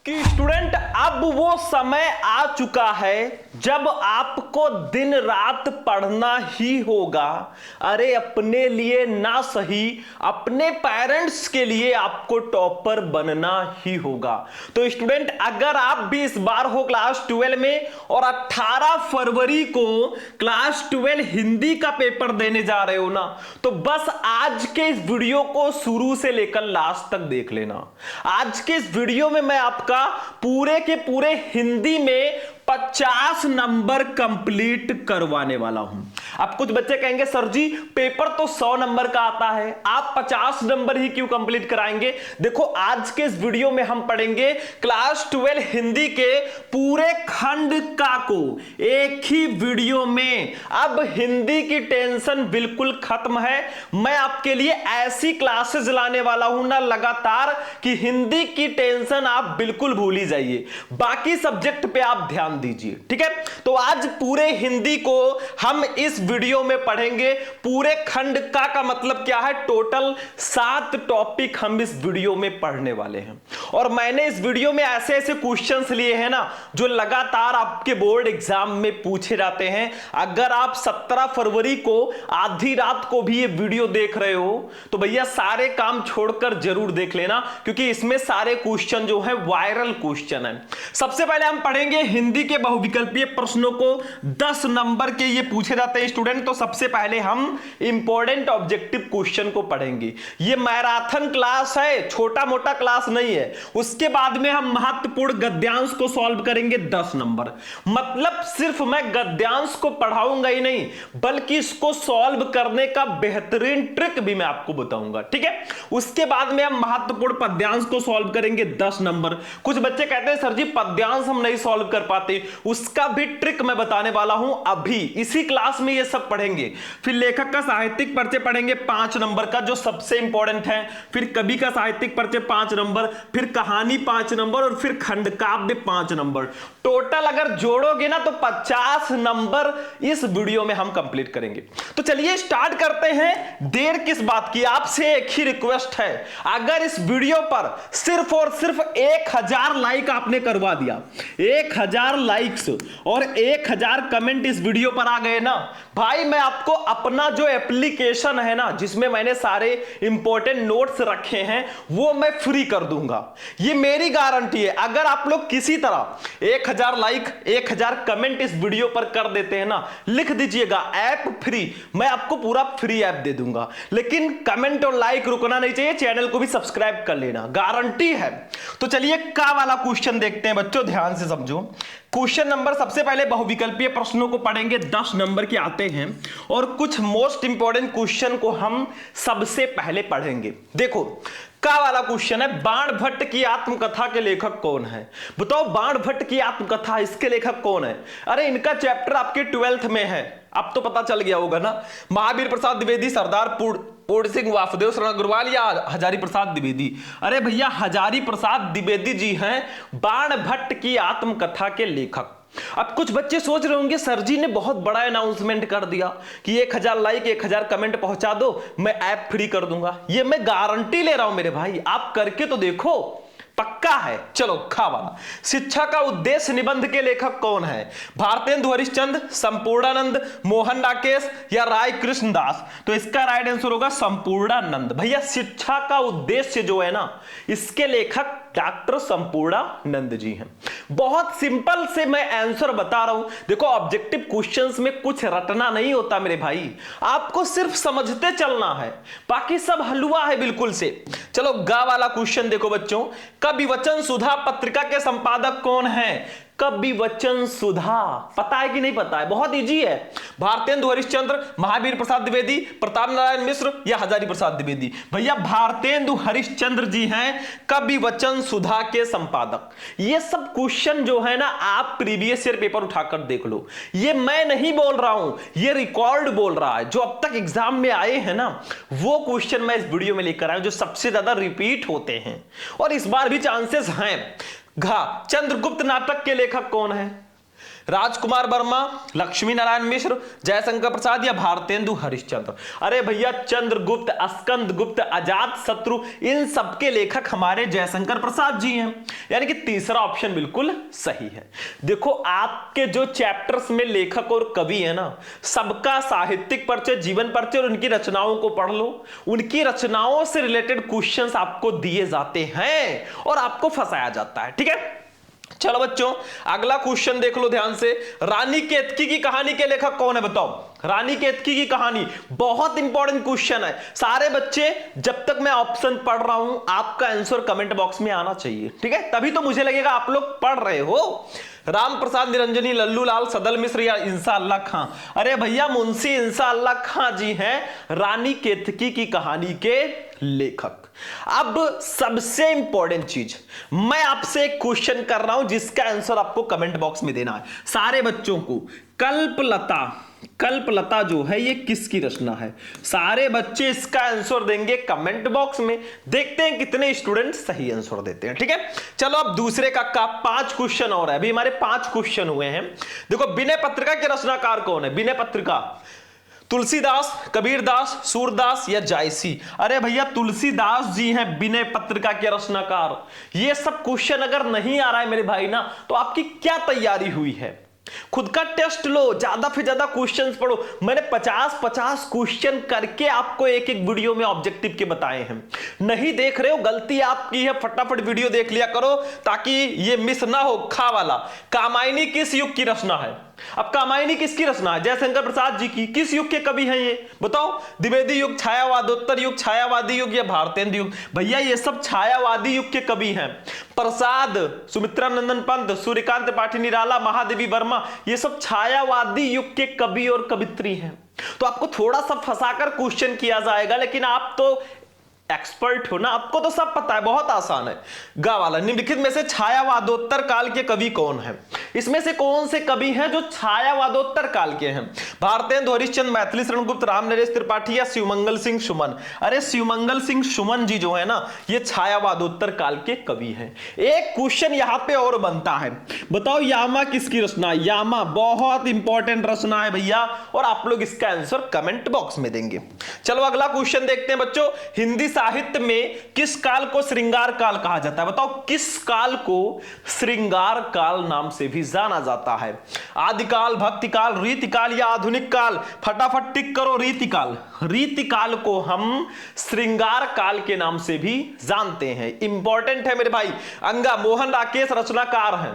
कि स्टूडेंट अब वो समय आ चुका है जब आपको दिन रात पढ़ना ही होगा। अरे अपने लिए ना सही, अपने पेरेंट्स के लिए आपको टॉपर बनना ही होगा। तो स्टूडेंट अगर आप भी इस बार हो क्लास 12 में और 18 फरवरी को क्लास 12 हिंदी का पेपर देने जा रहे हो ना, तो बस आज के इस वीडियो को शुरू से लेकर लास्ट तक देख लेना। आज के इस वीडियो में मैं आपका पूरे के पूरे हिंदी में 50 नंबर कंप्लीट करवाने वाला हूं। अब कुछ बच्चे कहेंगे सर जी पेपर तो 100 नंबर का आता है, आप 50 नंबर ही क्यों कंप्लीट कराएंगे। देखो आज के इस वीडियो में हम पढ़ेंगे क्लास 12 हिंदी के पूरे खंड का को एक ही वीडियो में। अब हिंदी की टेंशन बिल्कुल खत्म है। मैं आपके लिए ऐसी क्लासेस लाने वाला हूं ना लगातार कि हिंदी की टेंशन आप बिल्कुल भूल ही जाइए, बाकी सब्जेक्ट पे आप ध्यान दीजिए। ठीक है, तो आज पूरे हिंदी को हम इस वीडियो में पढ़ेंगे। पूरे खंड का मतलब क्या है, टोटल 7 टॉपिक हम इस वीडियो में पढ़ने वाले हैं। और मैंने इस वीडियो में ऐसे ऐसे क्वेश्चंस लिए हैं ना जो लगातार आपके बोर्ड एग्जाम में पूछे जाते हैं। अगर आप 17 फरवरी को आधी रात को भी ये वीडियो देख रहे हो तो भैया सारे काम छोड़कर जरूर देख लेना, क्योंकि इसमें सारे क्वेश्चन जो है वायरल क्वेश्चन है। सबसे पहले हम पढ़ेंगे हिंदी के बहुविकल्पीय प्रश्नों को 10 नंबर के ये पूछे जाते हैं स्टूडेंट। तो सबसे पहले हम इंपॉर्टेंट ऑब्जेक्टिव क्वेश्चन को पढ़ेंगे। ये मैराथन क्लास है, छोटा मोटा क्लास नहीं है। उसके बाद में हम महत्वपूर्ण गद्यांश को सॉल्व करेंगे 10 नंबर। मतलब सिर्फ मैं गद्यांश को पढ़ाऊंगा ही नहीं बल्कि इसको सॉल्व करने का बेहतरीन ट्रिक भी मैं आपको बताऊंगा। ठीक है, उसके बाद में हम महत्वपूर्ण पद्यांश को सॉल्व करेंगे 10 नंबर। कुछ बच्चे कहते हैं सर जी पद्यांश हम नहीं सॉल्व कर पाते, उसका भी ट्रिक मैं बताने वाला हूं अभी इसी क्लास में। ये सब पढ़ेंगे। फिर लेखक का साहित्यिक परिचय पढ़ेंगे 5 नंबर का जो सबसे इंपॉर्टेंट है। फिर कवि का साहित्यिक परिचय 5 नंबर, फिर कहानी 5 नंबर और फिर खंड काव्य 5 नंबर। टोटल अगर जोड़ोगे ना तो 50 नंबर इस वीडियो में हम कंप्लीट करेंगे। तो चलिए स्टार्ट करते हैं। देर किस बात की, आपसे एक ही रिक्वेस्ट है, अगर इस वीडियो पर सिर्फ और सिर्फ 1000 लाइक आपने करवा दिया, 1000 लाइक्स और 1000 कमेंट इस वीडियो पर आ गए ना भाई, मैं आपको अपना जो एप्लीकेशन है ना जिसमें मैंने सारे इंपॉर्टेंट नोट्स रखे हैं वो मैं फ्री कर दूंगा। ये मेरी गारंटी है। अगर आप लोग किसी तरह 1000 लाइक 1000 कमेंट इस वीडियो पर कर देते हैं ना, लिख दीजिएगा ऐप फ्री, मैं आपको पूरा फ्री ऐप दे दूंगा। लेकिन कमेंट और लाइक रुकना नहीं चाहिए, चैनल को भी सब्सक्राइब कर लेना, गारंटी है। तो चलिए का वाला क्वेश्चन देखते हैं बच्चों, ध्यान से समझो। क्वेश्चन नंबर सबसे पहले बहुविकल्पीय प्रश्नों को पढ़ेंगे, 10 नंबर के आते हैं और कुछ मोस्ट इंपॉर्टेंट क्वेश्चन को हम सबसे पहले पढ़ेंगे। देखो का वाला क्वेश्चन है, बाण भट्ट की आत्मकथा के लेखक कौन है। बताओ बाण भट्ट की आत्मकथा इसके लेखक कौन है। अरे इनका चैप्टर आपके 12th में है, अब तो पता चल गया होगा ना। महावीर प्रसाद द्विवेदी, सरदार पूर्ण सिंह वासुदेव शरण अग्रवाल या हजारी प्रसाद द्विवेदी। अरे भैया हजारी प्रसाद द्विवेदी जी हैं बाण भट्ट की आत्मकथा के लेखक। अब कुछ बच्चे सोच रहे होंगे सर जी ने बहुत बड़ा अनाउंसमेंट कर दिया कि 1000 लाइक 1000 कमेंट पहुंचा दो, मैं ऐप फ्री कर दूंगा। ये मैं गारंटी ले रहा हूं मेरे भाई, आप करके तो देखो, पक्का है। चलो खा वाला, शिक्षा का उद्देश्य निबंध के लेखक कौन है। भारतेंदु हरिश्चंद्र, संपूर्णानंद, मोहन राकेश या राय कृष्ण दास। तो इसका राइट आंसर होगा संपूर्णानंद। भैया शिक्षा का उद्देश्य जो है ना इसके लेखक डॉक्टर संपूर्णानंद जी हैं। बहुत सिंपल से मैं आंसर बता रहा हूं। देखो ऑब्जेक्टिव क्वेश्चंस में कुछ रटना नहीं होता मेरे भाई, आपको सिर्फ समझते चलना है, बाकी सब हलवा है बिल्कुल से। चलो गा वाला क्वेश्चन देखो बच्चों, कवि वचन सुधा पत्रिका के संपादक कौन है। कवि वचन सुधा पता है कि नहीं पता है, बहुत इजी है। भारतेंदु हरिश्चंद्र, महावीर प्रसाद द्विवेदी, प्रताप नारायण मिश्र या हजारी प्रसाद द्विवेदी। भैया भारतेंदु हरिश्चंद्र जी हैं कवि वचन सुधा के संपादक। ये सब क्वेश्चन जो है ना आप प्रीवियस ईयर पेपर उठाकर देख लो, ये मैं नहीं बोल रहा हूं, ये रिकॉर्ड बोल रहा है। जो अब तक एग्जाम में आए हैं ना वो क्वेश्चन मैं इस वीडियो में लेकर आया जो सबसे ज्यादा रिपीट होते हैं और इस बार भी चांसेस हैं। घा चंद्रगुप्त नाटक के लेखक कौन है। राजकुमार वर्मा, लक्ष्मी नारायण मिश्र, जयशंकर प्रसाद या भारतेंदु हरिश्चंद्र? अरे भैया चंद्रगुप्त, स्कंद गुप्त, अजात शत्रु, इन सबके लेखक हमारे जयशंकर प्रसाद जी हैं, यानी कि तीसरा ऑप्शन बिल्कुल सही है। देखो आपके जो चैप्टर्स में लेखक और कवि है ना, सबका साहित्यिक परिचय, जीवन परिचय और उनकी रचनाओं को पढ़ लो। उनकी रचनाओं से रिलेटेड क्वेश्चंस आपको दिए जाते हैं और आपको फंसाया जाता है, ठीक है। चलो बच्चों अगला क्वेश्चन देख लो ध्यान से। रानी केतकी की कहानी के लेखक कौन है बताओ? रानी केतकी की कहानी बहुत इंपॉर्टेंट क्वेश्चन है। सारे बच्चे जब तक मैं ऑप्शन पढ़ रहा हूं आपका आंसर कमेंट बॉक्स में आना चाहिए, ठीक है, तभी तो मुझे लगेगा आप लोग पढ़ रहे हो। राम प्रसाद निरंजनी, लल्लू लाल, सदल मिश्र या इंसा अल्लाह खां? अरे भैया मुंशी इंसा अल्लाह खां जी हैं रानी केतकी की कहानी के लेखक। अब सबसे इंपॉर्टेंट चीज, मैं आपसे एक क्वेश्चन कर रहा हूं जिसका आंसर आपको कमेंट बॉक्स में देना है सारे बच्चों को। कल्पलता, कल्पलता जो है ये किसकी रचना है? सारे बच्चे इसका आंसर देंगे कमेंट बॉक्स में। देखते हैं कितने स्टूडेंट सही आंसर देते हैं, ठीक है। चलो अब दूसरे का 5 क्वेश्चन और है, अभी हमारे 5 क्वेश्चन हुए हैं। देखो विनय पत्रिका के रचनाकार कौन है? विनय पत्रिका तुलसीदास, कबीरदास, सूरदास या जायसी? अरे भैया तुलसीदास जी हैं विनय पत्रिका के रचनाकार। ये सब क्वेश्चन अगर नहीं आ रहा है मेरे भाई ना, तो आपकी क्या तैयारी हुई है? खुद का टेस्ट लो, ज्यादा से ज्यादा क्वेश्चंस पढ़ो। मैंने 50-50 क्वेश्चन करके आपको एक एक वीडियो में ऑब्जेक्टिव के बताए हैं। नहीं देख रहे हो, गलती आपकी है, फटाफट वीडियो देख लिया करो ताकि ये मिस ना हो। खा वाला कामायनी किस युग की रचना है? अब कामायनी किसकी रचना है? जयशंकर प्रसाद जी की। किस युग के कवि हैं ये बताओ? द्विवेदी युग, छायावादोत्तर युग, छायावादी युग या भारतेंदु युग? भैया ये सब छायावादी युग के कवि हैं। प्रसाद, सुमित्रा नंदन पंत, सूर्यकांत त्रिपाठी निराला, महादेवी वर्मा, ये सब छायावादी युग के कवि और कवित्री हैं। तो आपको थोड़ा सा फंसाकर क्वेश्चन किया जाएगा, लेकिन आप तो एक्सपर्ट हो ना, आपको तो सब पता है, बहुत आसान है। गा वाला निम्नलिखित में से छायावादोत्तर काल के कवि कौन है? इसमें से कौन से कवि हैं जो छायावादोत्तर काल के हैं? भारतेंदु हरिश्चंद्र, मैथिली शरण गुप्त, राम नरेश त्रिपाठी या शिवमंगल सिंह सुमन? अरे शिवमंगल सिंह सुमन जी जो है ना, ये छायावादोत्तर काल के कवि हैं। एक क्वेश्चन यहां पे और बनता है, बताओ यामा किसकी रचना है? यामा बहुत इंपॉर्टेंट रचना है भैया, और आप लोग इसका आंसर कमेंट बॉक्स में देंगे। चलो अगला क्वेश्चन देखते हैं बच्चों। हिंदी साहित्य में किस काल को श्रृंगार काल कहा जाता है? बताओ किस काल को श्रृंगार काल नाम से भी जाना जाता है? आदिकाल, भक्तिकाल, रीतिकाल या आधुनिक काल? फटाफट टिक करो। रीतिकाल। रीतिकाल को हम श्रृंगार काल के नाम से भी जानते हैं। इंपॉर्टेंट है मेरे भाई। अंगा मोहन राकेश रचनाकार हैं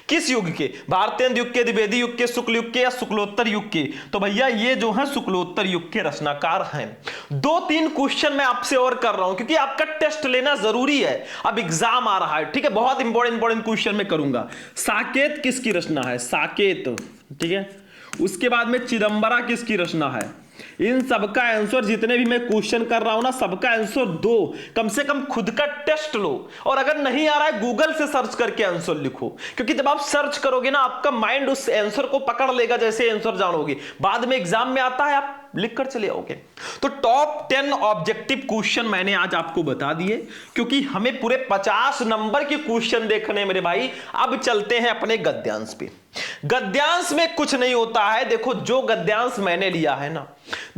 किस युग के? भारतेंदु युग के, द्विवेदी युग के, शुक्ल युग के या शुक्लोत्तर युग के? तो भैया ये जो है शुक्लोत्तर युग के रचनाकार हैं। 2-3 क्वेश्चन मैं आपसे और कर रहा हूं क्योंकि आपका टेस्ट लेना जरूरी है, अब एग्जाम आ रहा है, ठीक है। बहुत इंपॉर्टेंट क्वेश्चन मैं करूंगा। साकेत किसकी रचना है? साकेत, ठीक है। उसके बाद में चिदंबरा किसकी रचना है? इन सबका आंसर जितने भी मैं क्वेश्चन कर रहा हूं ना, सबका आंसर दो। कम से कम खुद का टेस्ट लो, और अगर नहीं आ रहा है गूगल से सर्च करके आंसर लिखो, क्योंकि जब आप सर्च करोगे ना आपका माइंड उस आंसर को पकड़ लेगा। जैसे आंसर जानोगे बाद में एग्जाम में आता है, आप लिखकर चले आओगे। तो टॉप 10 ऑब्जेक्टिव क्वेश्चन मैंने आज आपको बता दिए, क्योंकि हमें पूरे 50 नंबर के क्वेश्चन देखने मेरे भाई। अब चलते हैं अपने गद्यांश पे। गद्यांश में कुछ नहीं होता है। देखो जो गद्यांश मैंने लिया है ना,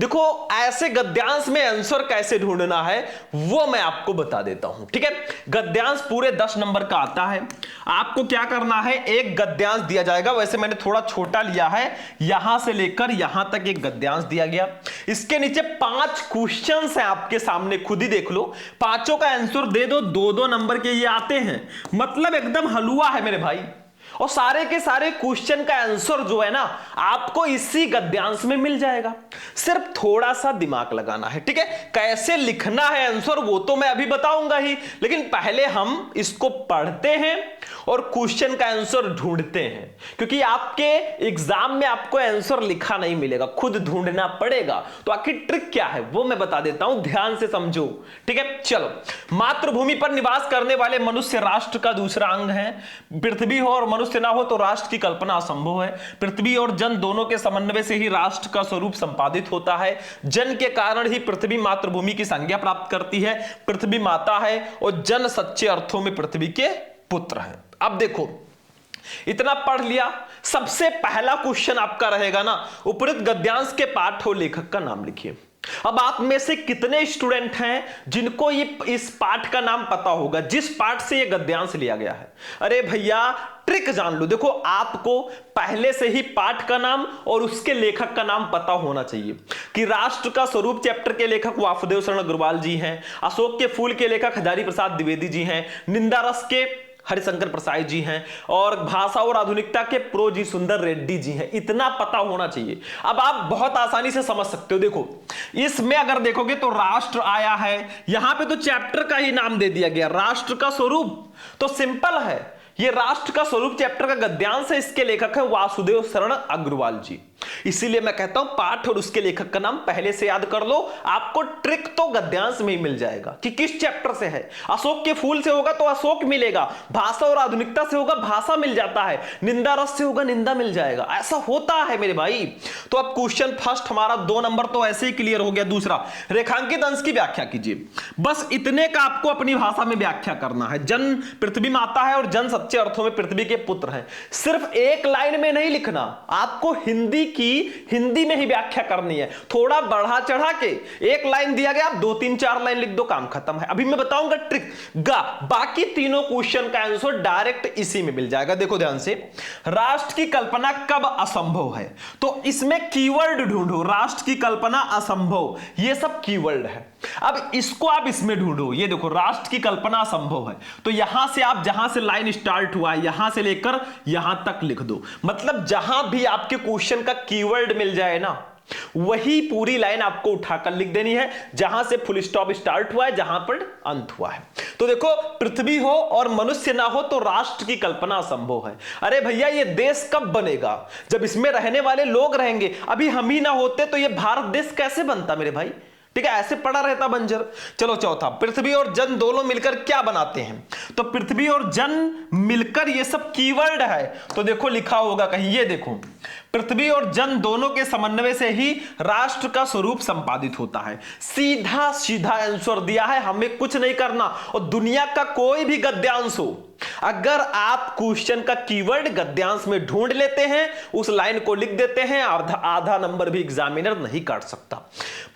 देखो ऐसे गद्यांश में आंसर कैसे ढूंढना है वो मैं आपको बता देता हूं, ठीक है। गद्यांश पूरे 10 नंबर का आता है। आपको क्या करना है, एक गद्यांश दिया जाएगा, वैसे मैंने थोड़ा छोटा लिया है, यहां से लेकर यहां तक एक गद्यांश दिया गया। इसके नीचे 5 क्वेश्चंस हैं आपके सामने, खुद ही देख लो। पांचों का आंसर दे दो, 2-2 नंबर के ये आते हैं, मतलब एकदम हलवा है मेरे भाई। और सारे के सारे क्वेश्चन का आंसर जो है ना आपको इसी गद्यांश में मिल जाएगा। सिर्फ थोड़ा सा दिमाग लगाना है, ठीक है। कैसे लिखना है आंसर वो तो मैं अभी बताऊंगा ही, लेकिन पहले हम इसको पढ़ते हैं और क्वेश्चन का आंसर ढूंढते हैं, क्योंकि आपके एग्जाम में आपको आंसर लिखा नहीं मिलेगा, खुद ढूंढना पड़ेगा। तो आखिर ट्रिक क्या है वो मैं बता देता हूं, ध्यान से समझो, ठीक है। चलो, मातृभूमि पर निवास करने वाले मनुष्य राष्ट्र का दूसरा अंग है। पृथ्वी हो और मनुष्य ना हो तो राष्ट्र की कल्पना असंभव है। पृथ्वी और जन दोनों के समन्वय से ही राष्ट्र का स्वरूप संपादित होता है। जन के कारण ही पृथ्वी मातृभूमि की संज्ञा प्राप्त करती है। पृथ्वी माता है और जन सच्चे अर्थों में पृथ्वी के पुत्र हैं। अब देखो इतना पढ़ लिया। सबसे पहला क्वेश्चन आपका रहेगा ना, उपरोक्त गद्यांश के पाठ और लेखक का नाम लिखिए। अब आप में से कितने स्टूडेंट हैं जिनको ये इस पाठ का नाम पता होगा, जिस पाठ से ये गद्यांश लिया गया है? अरे भैया ट्रिक जान लो। देखो, आपको पहले से ही पाठ का नाम और उसके लेखक का नाम पता होना चाहिए कि राष्ट्र का स्वरूप चैप्टर के लेखक वासुदेव शरण अग्रवाल जी हैं, अशोक के फूल के लेखक हजारी प्रसाद द्विवेदी जी हैं, निंदा रस के हरिशंकर प्रसाद जी हैं, और भाषा और आधुनिकता के प्रो जी सुंदर रेड्डी जी हैं। इतना पता होना चाहिए। अब आप बहुत आसानी से समझ सकते हो। देखो, इसमें अगर देखोगे तो राष्ट्र आया है, यहां पे तो चैप्टर का ही नाम दे दिया गया, राष्ट्र का स्वरूप। तो सिंपल है, ये राष्ट्र का स्वरूप चैप्टर का गद्यांश है, इसके लेखक है वासुदेव शरण अग्रवाल जी। इसीलिए मैं कहता हूं पाठ और उसके लेखक का नाम पहले से याद कर लो, आपको ट्रिक तो गद्यांश में ही मिल जाएगा कि किस चैप्टर से है। अशोक के फूल से होगा तो अशोक मिलेगा, भाषा और आधुनिकता से होगा भाषा मिल जाता है, निंदा रस से होगा निंदा मिल जाएगा। ऐसा होता है मेरे भाई। तो अब क्वेश्चन फर्स्ट हमारा 2 नंबर तो ऐसे ही क्लियर हो गया। दूसरा, रेखांकित अंश की व्याख्या कीजिए। बस इतने का आपको अपनी भाषा में व्याख्या करना है। जन पृथ्वी माता है और जन सच्चे अर्थों में पृथ्वी के पुत्र हैं। सिर्फ एक लाइन में नहीं लिखना, आपको हिंदी में ही व्याख्या करनी है। थोड़ा बढ़ा चढ़ा के एक लाइन दिया गया, आप 2-3-4 लाइन लिख दो, काम खत्म है। अभी मैं बताऊंगा ट्रिक गा, बाकी तीनों क्वेश्चन का आंसर डायरेक्ट इसी में मिल जाएगा। देखो ध्यान से, राष्ट्र की कल्पना कब असंभव है, तो इसमें कीवर्ड ढूंढो। राष्ट्र की कल्पना असंभव, ये सब कीवर्ड है। अब इसको आप इसमें ढूंढो। ये देखो, राष्ट्र की कल्पना असंभव है, तो यहां से आप जहां से लाइन स्टार्ट हुआ है यहां से लेकर यहां तक लिख दो। मतलब जहां भी आपके क्वेश्चन का कीवर्ड मिल जाए ना, वही पूरी लाइन आपको उठाकर लिख देनी है, जहां से फुल स्टॉप स्टार्ट हुआ है, जहां पर अंत हुआ है। तो देखो, पृथ्वी हो और मनुष्य ना हो तो राष्ट्र की कल्पना असंभव है। अरे भैया, ये देश कब बनेगा? जब इसमें रहने वाले लोग रहेंगे। अभी हम ही ना होते तो ये भारत देश कैसे बनता मेरे भाई? ठीक है, ऐसे पड़ा रहता बंजर। चलो चौथा, पृथ्वी और जन दोनों मिलकर क्या बनाते हैं? तो पृथ्वी और जन मिलकर, ये सब कीवर्ड है, तो देखो लिखा होगा कहीं, ये देखो, पृथ्वी और जन दोनों के समन्वय से ही राष्ट्र का स्वरूप संपादित होता है। सीधा सीधा आंसर दिया है, हमें कुछ नहीं करना। और दुनिया का कोई भी गद्यांश हो, अगर आप क्वेश्चन का कीवर्ड गद्यांश में ढूंढ लेते हैं, उस लाइन को लिख देते हैं, आधा नंबर भी एग्जामिनर नहीं काट सकता।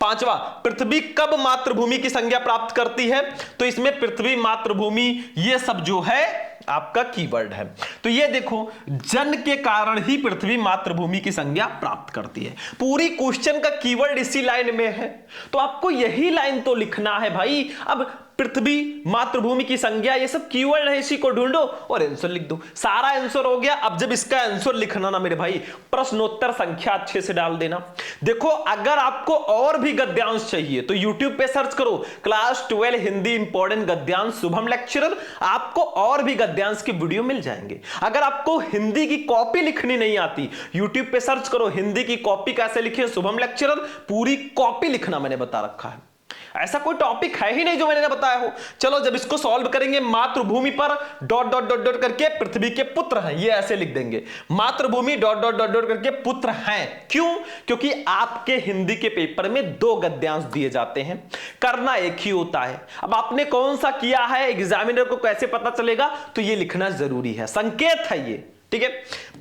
पांचवा, पृथ्वी कब मातृभूमि की संज्ञा प्राप्त करती है? तो इसमें पृथ्वी, मातृभूमि, ये सब जो है आपका कीवर्ड है। तो ये देखो, जन के कारण ही पृथ्वी मातृभूमि की संज्ञा प्राप्त करती है। पूरी क्वेश्चन का कीवर्ड इसी लाइन में है, तो आपको यही लाइन तो लिखना है भाई। अब पृथ्वी, मातृभूमि की संज्ञा, ये सब कीवर्ड है, इसी को ढूंढो और आंसर लिख दो। सारा आंसर हो गया। अब जब इसका आंसर लिखना ना मेरे भाई, प्रश्नोत्तर संख्या अच्छे से डाल देना। देखो, अगर आपको और भी गद्यांश चाहिए तो YouTube पे सर्च करो, क्लास 12 हिंदी इंपॉर्टेंट गद्यांश शुभम लेक्चरर, आपको और भी गद्यांश के वीडियो मिल जाएंगे। अगर आपको हिंदी की कॉपी लिखनी नहीं आती, YouTube पे सर्च करो हिंदी की कॉपी कैसे लिखे शुभम लेक्चरर, पूरी कॉपी लिखना मैंने बता रखा है। ऐसा कोई टॉपिक है ही नहीं जो मैंने बताया हो। चलो, जब इसको सॉल्व करेंगे, मातृभूमि पर डॉट डॉट डॉट डॉट करके पृथ्वी के पुत्र हैं, ये ऐसे लिख देंगे, मातृभूमि डॉट डॉट डॉट डॉट करके पुत्र हैं। क्यों? क्योंकि आपके हिंदी के पेपर में 2 गद्यांश दिए जाते हैं, करना एक ही होता है। अब आपने कौन सा किया है, एग्जामिनर को कैसे पता चलेगा? तो ये लिखना जरूरी है, संकेत है ये। ठीक है,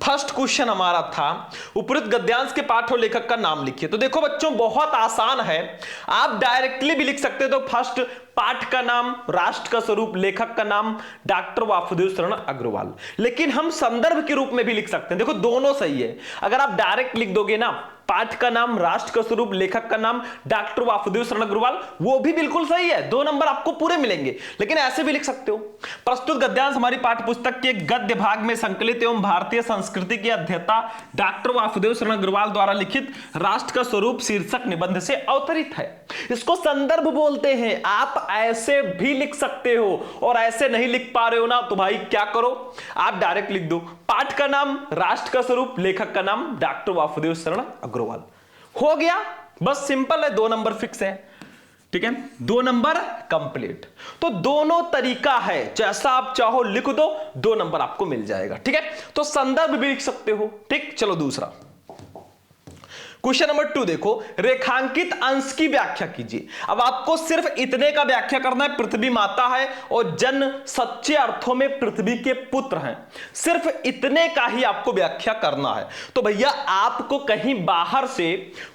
फर्स्ट क्वेश्चन हमारा था, उपरोक्त गद्यांश के पाठ और लेखक का नाम लिखिए। तो देखो बच्चों, बहुत आसान है, आप डायरेक्टली भी लिख सकते हो। तो फर्स्ट, पाठ का नाम, राष्ट्र का स्वरूप, लेखक का नाम डॉक्टर वासुदेव शरण अग्रवाल। लेकिन हम संदर्भ के रूप में भी लिख सकते हैं। देखो, दोनों सही है। अगर आप डायरेक्ट लिख दोगे ना, पाठ का नाम, राष्ट्र का स्वरूप, लेखक का नाम डॉक्टर वासुदेव शरण अग्रवाल, वो भी बिल्कुल सही है, 2 नंबर आपको पूरे मिलेंगे। लेकिन ऐसे भी लिख सकते हो, प्रस्तुत गद्यांश हमारी पाठ्य पुस्तक के गद्य भाग में संकलित एवं भारतीय संस्कृति की अध्येता डॉक्टर वासुदेव शरण अग्रवाल द्वारा लिखित राष्ट्र का स्वरूप शीर्षक निबंध से अवतरित है। इसको संदर्भ बोलते हैं। आप ऐसे भी लिख सकते हो, और ऐसे नहीं लिख पा रहे हो ना, तो भाई क्या करो, आप डायरेक्ट लिख दो, पाठ का नाम, राष्ट्र का स्वरूप, लेखक का नाम डॉक्टर वासुदेव शरण अग्रवाल। हो गया, बस सिंपल है, 2 नंबर फिक्स है। ठीक है, 2 नंबर कंप्लीट। तो दोनों तरीका है, जैसा आप चाहो लिख दो, 2 नंबर आपको मिल जाएगा। ठीक है, तो संदर्भ भी लिख सकते हो। ठीक, चलो दूसरा क्वेश्चन नंबर 2 देखो, रेखांकित अंश की व्याख्या कीजिए। अब आपको सिर्फ इतने का व्याख्या करना है, पृथ्वी माता है और जन सच्चे अर्थों में पृथ्वी के पुत्र हैं, सिर्फ इतने का ही आपको व्याख्या करना है। तो भैया आपको कहीं बाहर से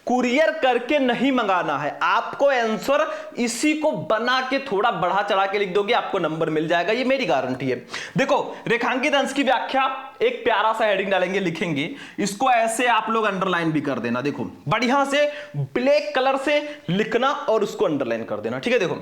कुरियर करके नहीं मंगाना है, आपको आंसर इसी को बना के थोड़ा बढ़ा चढ़ा के लिख दोगे, आपको नंबर मिल जाएगा, ये मेरी गारंटी है। देखो रेखांकित अंश की व्याख्या, एक प्यारा सा हेडिंग डालेंगे, लिखेंगे इसको, ऐसे आप लोग अंडरलाइन भी कर देना। देखो बढ़िया से ब्लैक कलर से लिखना और उसको अंडरलाइन कर देना, ठीक है। देखो,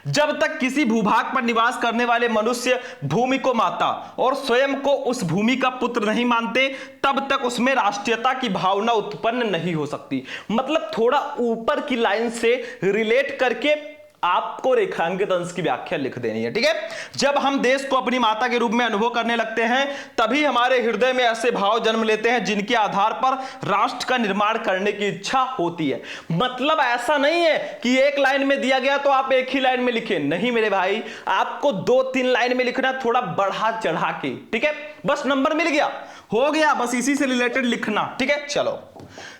जब तक किसी भूभाग पर निवास करने वाले मनुष्य भूमि को माता और स्वयं को उस भूमि का पुत्र नहीं मानते, तब तक उसमें राष्ट्रीयता की भावना उत्पन्न नहीं हो सकती। मतलब थोड़ा ऊपर की लाइन से रिलेट करके आपको रेखांकित अंश की व्याख्या लिख देनी है, ठीक है। जब हम देश को अपनी माता के रूप में अनुभव करने लगते हैं, तभी हमारे हृदय में ऐसे भाव जन्म लेते हैं जिनके आधार पर राष्ट्र का निर्माण करने की इच्छा होती है। मतलब ऐसा नहीं है कि एक लाइन में दिया गया तो आप एक ही लाइन में लिखें, नहीं मेरे भाई, आपको 2-3 लाइन में लिखना, थोड़ा बढ़ा चढ़ा के, ठीक है। बस नंबर मिल गया, हो गया, बस इसी से रिलेटेड लिखना, ठीक है। चलो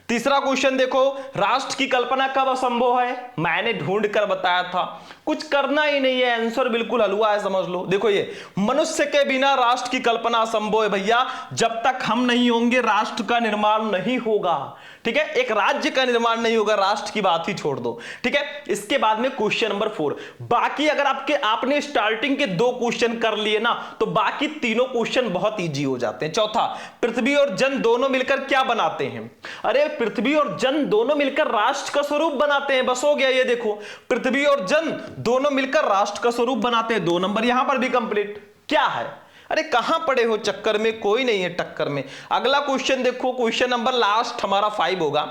तीसरा क्वेश्चन देखो, राष्ट्र की कल्पना कब असंभव है? मैंने ढूंढ कर बताया था, कुछ करना ही नहीं है, आंसर बिल्कुल हलवा है, समझ लो। देखो ये, मनुष्य के बिना राष्ट्र की कल्पना असंभव है भैया, जब तक हम नहीं होंगे राष्ट्र का निर्माण नहीं होगा, ठीक है। एक राज्य का निर्माण नहीं होगा, राष्ट्र की बात ही छोड़ दो, ठीक है। इसके बाद में क्वेश्चन नंबर 4, बाकी अगर आपने स्टार्टिंग के 2 क्वेश्चन कर लिए ना, तो बाकी तीनों क्वेश्चन बहुत इजी हो जाते हैं। चौथा, पृथ्वी और जन दोनों मिलकर क्या बनाते हैं? अरे पृथ्वी और जन दोनों मिलकर राष्ट्र का स्वरूप बनाते हैं, बस हो गया। ये देखो, पृथ्वी और जन दोनों मिलकर राष्ट्र का स्वरूप बनाते हैं, 2 नंबर यहां पर भी कंप्लीट। क्या है, अरे कहां पड़े हो चक्कर में, कोई नहीं है टक्कर में। अगला क्वेश्चन देखो, क्वेश्चन नंबर लास्ट हमारा 5 होगा,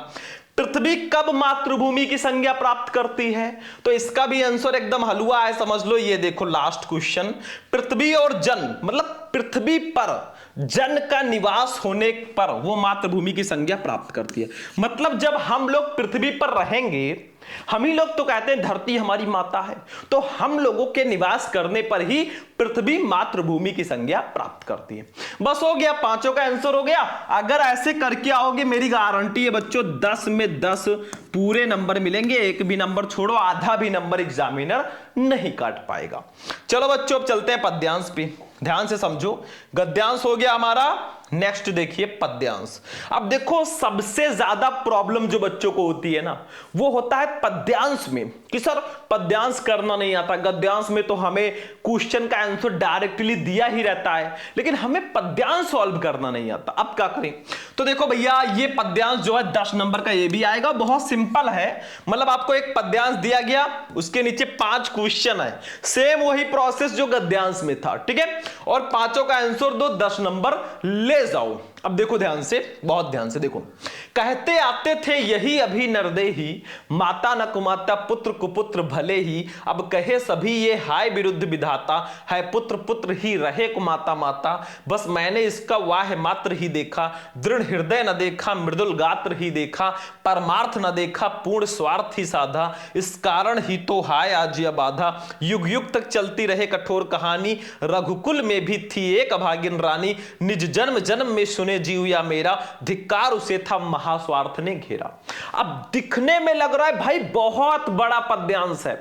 पृथ्वी कब मातृभूमि की संज्ञा प्राप्त करती है? तो इसका भी आंसर एकदम हलवा है, समझ लो। ये देखो लास्ट क्वेश्चन, पृथ्वी और जन, मतलब पृथ्वी पर जन का निवास होने पर वो मातृभूमि की संज्ञा प्राप्त करती है। मतलब जब हम लोग पृथ्वी पर रहेंगे, हम ही लोग तो कहते हैं धरती हमारी माता है, तो हम लोगों के निवास करने पर ही पृथ्वी मातृभूमि की संज्ञा प्राप्त करती है। बस हो गया, 5 का आंसर हो गया। अगर ऐसे करके आओगे, मेरी गारंटी है बच्चों 10 में 10 पूरे नंबर मिलेंगे, एक भी नंबर छोड़ो, आधा भी नंबर एग्जामिनर नहीं काट पाएगा। चलो बच्चों अब चलते हैं पद्यांश पे, ध्यान से समझो। गद्यांश हो गया हमारा, नेक्स्ट देखिए पद्यांश। अब देखो सबसे ज्यादा प्रॉब्लम जो बच्चों को होती है ना, वो होता है पद्यांश में, कि सर पद्यांश करना नहीं आता। गद्यांश में तो हमें क्वेश्चन का आंसर डायरेक्टली दिया ही रहता है, लेकिन हमें पद्यांश सॉल्व करना नहीं आता। अब क्या करें? तो देखो भैया, ये पद्यांश जो है 10 नंबर का ये भी आएगा, बहुत सिंपल है। मतलब आपको एक पद्यांश दिया गया, उसके नीचे 5 क्वेश्चन है, सेम वही प्रोसेस जो गद्यांश में था, ठीक है। और 5 का आंसर दो, 10 नंबर ले जाओ। अब देखो ध्यान से, बहुत ध्यान से देखो, कहते आते थे यही अभी नरदेही, माता न कुमाता पुत्र कुपुत्र भले ही, अब कहे सभी ये हाय विरुद्ध विधाता, है पुत्र पुत्र ही रहे कुमाता माता, बस मैंने इसका वाह मात्र ही देखा, दृढ़ हृदय न देखा मृदुल गात्र ही देखा, परमार्थ न देखा पूर्ण स्वार्थ ही साधा, इस कारण ही तो हाय आज यह बाधा, युग युग तक चलती रहे कठोर कहानी, रघुकुल में भी थी एक अभागिन रानी, निज जन्म जन्म में सुने जीव या मेरा, धिक्कार उसे था महास्वार्थ ने घेरा। अब दिखने में लग रहा है भाई बहुत बड़ा पद्यांश है,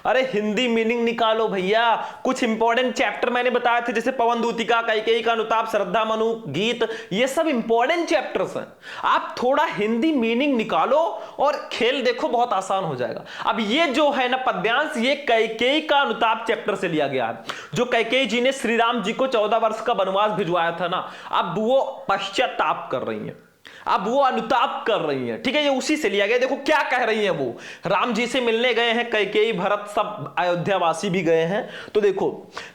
अरे हिंदी मीनिंग निकालो भैया। कुछ इंपॉर्टेंट चैप्टर मैंने बताए थे, जैसे पवन दूतिका, कैकेयी का अनुताप, श्रद्धा मनु, गीत, ये सब इंपॉर्टेंट चैप्टर्स हैं। आप थोड़ा हिंदी मीनिंग निकालो और खेल देखो, बहुत आसान हो जाएगा। अब ये जो है ना पद्यांश, ये कैकेयी का अनुताप चैप्टर से लिया गया है। जो कैकेयी जी ने श्री राम जी को 14 वर्ष का वनवास भिजवाया था ना, अब वो पश्चाताप कर रही है, अब वो अनुताप कर रही है, ठीक है। ये उसी से लिया गया। देखो क्या कह रही है, वो राम जी से मिलने गए हैं, कैकेयी भरत सब अयोध्यावासी भी गए हैं। तो देखो,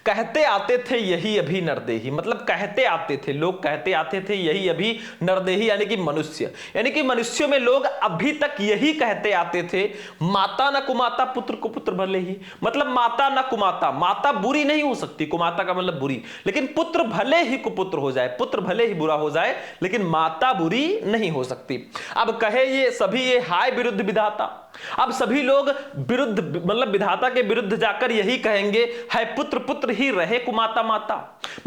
कहते आते थे यही अभी नरदेही, मतलब कहते आते थे, लोग कहते आते थे यही अभी नरदेही, यानी कि मनुष्य, यानी कि मनुष्यों में लोग अभी तक यही कहते आते थे, माता न कुमाता पुत्र कुपुत्र भले ही, मतलब माता न कुमाता, माता बुरी नहीं हो सकती, कुमाता का मतलब बुरी, लेकिन पुत्र भले ही कुपुत्र हो जाए, पुत्र भले ही बुरा हो जाए, लेकिन माता बुरी नहीं हो सकती। अब कहे ये सभी ये हाय विरुद्ध विधाता, अब सभी लोग विरुद्ध, मतलब विधाता के विरुद्ध जाकर यही कहेंगे, है पुत्र पुत्र ही रहे कुमाता माता।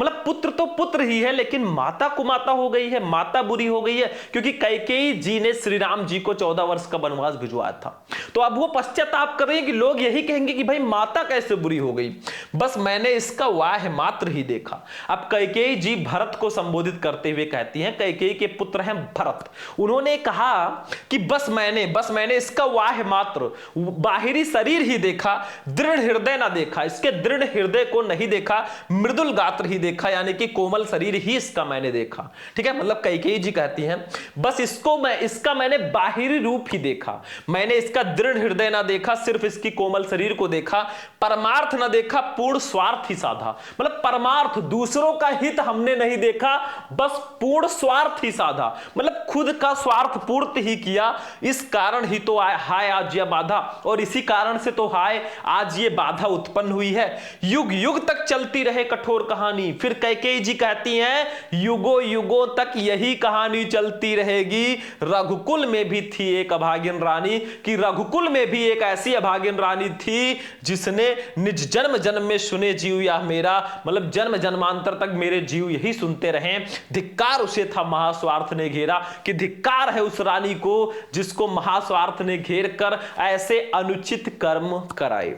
मतलब पुत्र तो पुत्र ही है, लेकिन माता कुमाता हो गई है, माता बुरी हो गई है, क्योंकि कैकेयी जी ने श्री राम जी को 14 वर्ष का वनवास भिजवाया था। तो अब वो पश्चाताप कर रहे हैं कि लोग यही कहेंगे कि भाई माता कैसे बुरी हो गई, बस मैंने इसका वाह मात्र ही देखा। अब कैकेयी जी भरत को संबोधित करते हुए कहती हैं, कैकेयी के पुत्र हैं भरत, उन्होंने कहा कि बस मैंने इसका वाह मात्र, बाहरी शरीर ही देखा, दृढ़ हृदय ना देखा, इसके दृढ़ हृदय को नहीं देखा, मृदुल गात्र ही देखा, यानी कि कोमल शरीर ही इसका मैंने देखा। ठीक है, मतलब कैकेयी जी कहती हैं बस इसका मैंने बाहरी रूप ही देखा, मैंने इसका दृढ़ हृदय ना देखा, सिर्फ इसकी कोमल शरीर को देखा, परमार्थ ना देखा, पूर्ण स्वार्थ ही साधा। मतलब परमार्थ, दूसरों का हित हमने नहीं देखा, बस पूर्ण स्वार्थ ही साधा, मतलब खुद का स्वार्थ पूर्ति ही किया। इस कारण ही तो हाय आज यह बाधा, और इसी कारण से तो हाय आज ये बाधा उत्पन्न हुई है। युग युग तक चलती रहे कठोर कहानी। फिर कैकेयी जी कहती हैं युगों युगों तक यही कहानी चलती रहेगी। रघुकुल में भी थी एक अभागिन रानी, कि रघुकुल में भी एक ऐसी अभागिन रानी थी जिसने निज जन्म जन्म में सुने जीव या मेरा, मतलब जन्म जन्मांतर तक मेरे जीव यही सुनते रहे। धिक्कार उसे था महास्वार्थ ने घेरा, कि धिक्कार है उस रानी को जिसको महास्वार्थ ने घेर कर ऐसे अनुचित कर्म कराए।